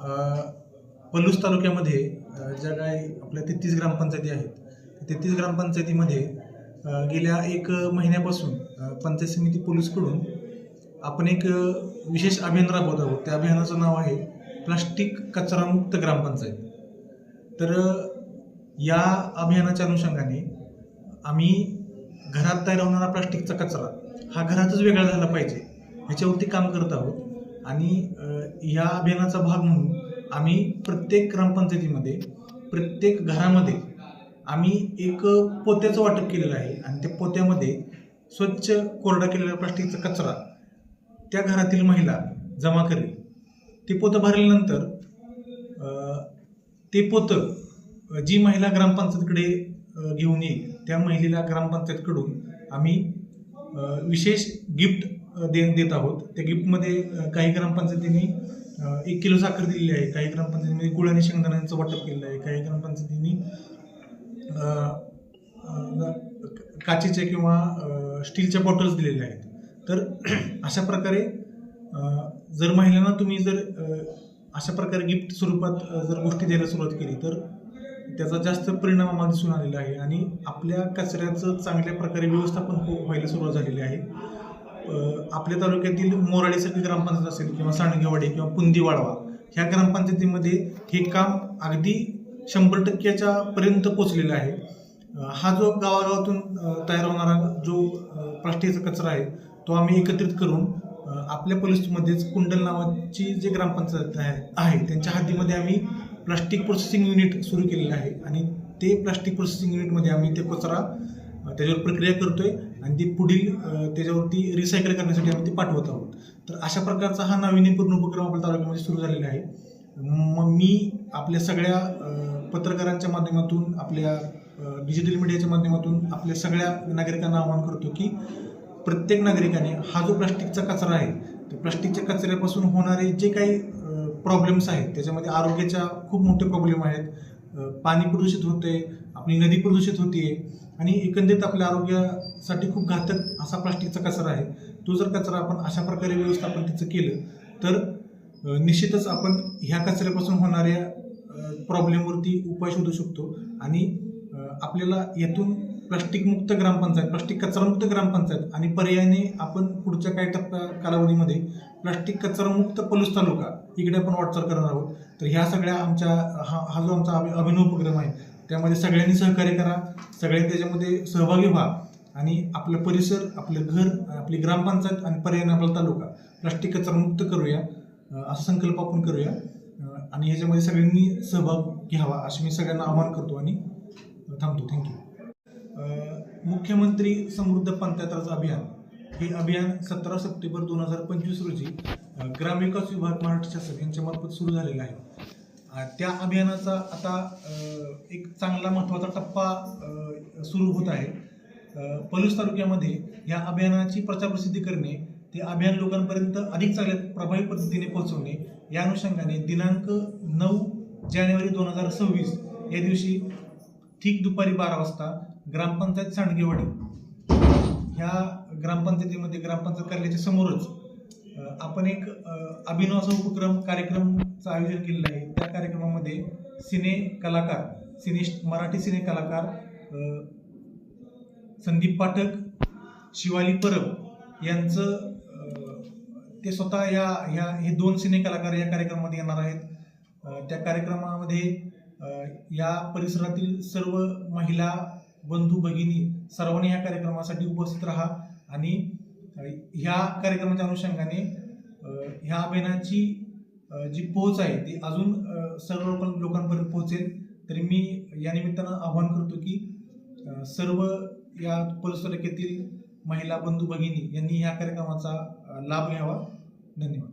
पलूस तालुक्यामध्ये ज्या काही आपल्या 33 ग्रामपंचायती आहेत, 33 ग्रामपंचायतीमध्ये गेल्या 1 महिन्यापासून पंचायत समिती पोलीसकडून आपण एक विशेष अभियान राबवत आहोत. त्या अभियानाचं नाव आहे प्लास्टिक कचरामुक्त ग्रामपंचायत. तर या अभियानाच्या अनुषंगाने आम्ही घरात तयार होणारा प्लास्टिकचा कचरा हा घरातच वेगळा झाला पाहिजे ह्याच्यावरती काम करत आहोत. आणि या अभियानाचा भाग म्हणून आम्ही प्रत्येक ग्रामपंचायतीमध्ये प्रत्येक घरामध्ये आम्ही एक पोत्याचं वाटप केलेलं आहे. आणि त्या पोत्यामध्ये स्वच्छ कोरडा केलेला प्लास्टिकचा कचरा त्या घरातील महिला जमा करेल. ते पोतं भरल्यानंतर ते पोतं जी महिला ग्रामपंचायतीकडे घेऊन येईल त्या महिलेला ग्रामपंचायतकडून आम्ही विशेष गिफ्ट देत आहोत. त्या गिफ्टमध्ये काही ग्रामपंचायतींनी 1 किलो साखर दिलेली आहे, काही ग्रामपंचायतीमध्ये गुळ आणि शेंगदाण्याचं वाटप केलेलं आहे, काही ग्रामपंचायतींनी काचेच्या किंवा स्टीलच्या बॉटल्स दिलेल्या आहेत. तर अशा प्रकारे जर महिलांना तुम्ही जर अशा प्रकारे गिफ्ट स्वरूपात जर गोष्टी द्यायला सुरुवात केली तर त्याचा जास्त परिणाम आम्हाला दिसून आलेला आहे. आणि आपल्या कचऱ्याचं चांगल्या प्रकारे व्यवस्थापन व्हायला सुरुवात झालेली आहे. आपल्या तालुक्यातील मोराळीसारखी ग्रामपंचायत असेल किंवा सांडगेवाडी किंवा पुंदी वाळवा ह्या ग्रामपंचायतीमध्ये हे काम अगदी 100% पर्यंत पोचलेलं आहे. हा जो गावागावातून तयार होणारा जो प्लास्टिकचा कचरा आहे तो आम्ही एकत्रित करून आपल्या पोलिसमध्येच कुंडल नावाची जे ग्रामपंचायत आहे त्यांच्या हद्दीमध्ये आम्ही प्लास्टिक प्रोसेसिंग युनिट सुरू केलेलं आहे. आणि ते प्लास्टिक प्रोसेसिंग युनिटमध्ये आम्ही ते कचरा त्याच्यावर प्रक्रिया करतोय आणि ती पुढील त्याच्यावरती रिसायकल करण्यासाठी आम्ही ते पाठवत आहोत. तर अशा प्रकारचा हा नाविन्यपूर्ण उपक्रम आपल्या तालुक्यामध्ये सुरू झालेला आहे. मग मी आपल्या सगळ्या पत्रकारांच्या माध्यमातून, आपल्या डिजिटल मीडियाच्या माध्यमातून आपल्या सगळ्या नागरिकांना आवाहन करतो की प्रत्येक नागरिकाने हा जो प्लास्टिकचा कचरा आहे त्या प्लास्टिकच्या कचऱ्यापासून होणारे जे काही प्रॉब्लेम्स आहेत त्याच्यामध्ये आरोग्याच्या खूप मोठे प्रॉब्लेम आहेत. पाणी प्रदूषित होते, आपली नदी प्रदूषित होते आणि एकंदरीत आपल्या आरोग्यासाठी खूप घातक असा प्लास्टिकचा कचरा आहे. तो जर कचरा आपण अशा प्रकारे व्यवस्थापन त्याचं केलं तर निश्चितच आपण ह्या कचऱ्यापासून होणाऱ्या प्रॉब्लेमवरती उपाय शोधू शकतो. आणि आपल्याला यातून प्लास्टिक मुक्त ग्रामपंचायत, प्लास्टिक कचरामुक्त ग्रामपंचायत आणि पर्यायाने आपण पुढच्या काही कालावधीमध्ये प्लास्टिक कचरामुक्त पलूस तालुका इकडे आपण वाटचाल करणार आहोत. तर ह्या सगळ्या आमच्या हा जो आमचा अभिनव उपक्रम आहे त्यामध्ये सगळ्यांनी सहकार्य करा, सगळ्यांनी त्याच्यामध्ये सहभागी व्हा आणि आपलं परिसर, आपलं घर, आपली ग्रामपंचायत आणि पर्यायाने आपला तालुका प्लास्टिक कचरामुक्त करूया असा संकल्प आपण करूया. आणि ह्याच्यामध्ये सगळ्यांनी सहभाग घ्यावा असे मी सगळ्यांना आवाहन करतो आणि थांबतो. थँक्यू. मुख्यमंत्री समृद्ध पंचायत राज अभियान हे अभियान 17 सप्टेंबर 2025 रोजी ग्रामविकास विभाग महाराष्ट्र शासन यांच्यामार्फत सुरू झालेलं आहे. त्या अभियानाचा आता एक चांगला महत्त्वाचा टप्पा सुरू होत आहे. पलूस तालुक्यामध्ये या अभियानाची प्रचार प्रसिद्धी करणे, ते अभियान लोकांपर्यंत अधिक चांगल्या प्रभावी पद्धतीने पोहोचवणे या अनुषंगाने दिनांक 9 जानेवारी 2026 या दिवशी ठीक दुपारी 12 वाजता ग्रामपंचायत सांडगेवाडी ह्या ग्रामपंचायतीमध्ये ग्रामपंचायत कार्यालयाच्या समोरच आपण एक अभिनव असा उपक्रम कार्यक्रमचं आयोजन केलेलं आहे. त्या कार्यक्रमामध्ये मराठी सिने कलाकार संदीप पाठक, शिवाली परब यांचं ते स्वतः हे 2 सिने कलाकार या कार्यक्रमामध्ये येणार आहेत. त्या कार्यक्रमामध्ये या परिसरातील सर्व महिला, बंधू, भगिनी सर्वांनी या कार्यक्रमासाठी उपस्थित राहा. आणि ह्या कार्यक्रमाच्या अनुषंगाने ह्या अभियानाची जी पोहोच आहे ती अजून सर्व लोकांपर्यंत पोहोचेल. तरी मी या निमित्तानं आवाहन करतो की सर्व या पलूस तालुक्यातील महिला, बंधू, भगिनी यांनी ह्या कार्यक्रमाचा लाभ घ्यावा. धन्यवाद.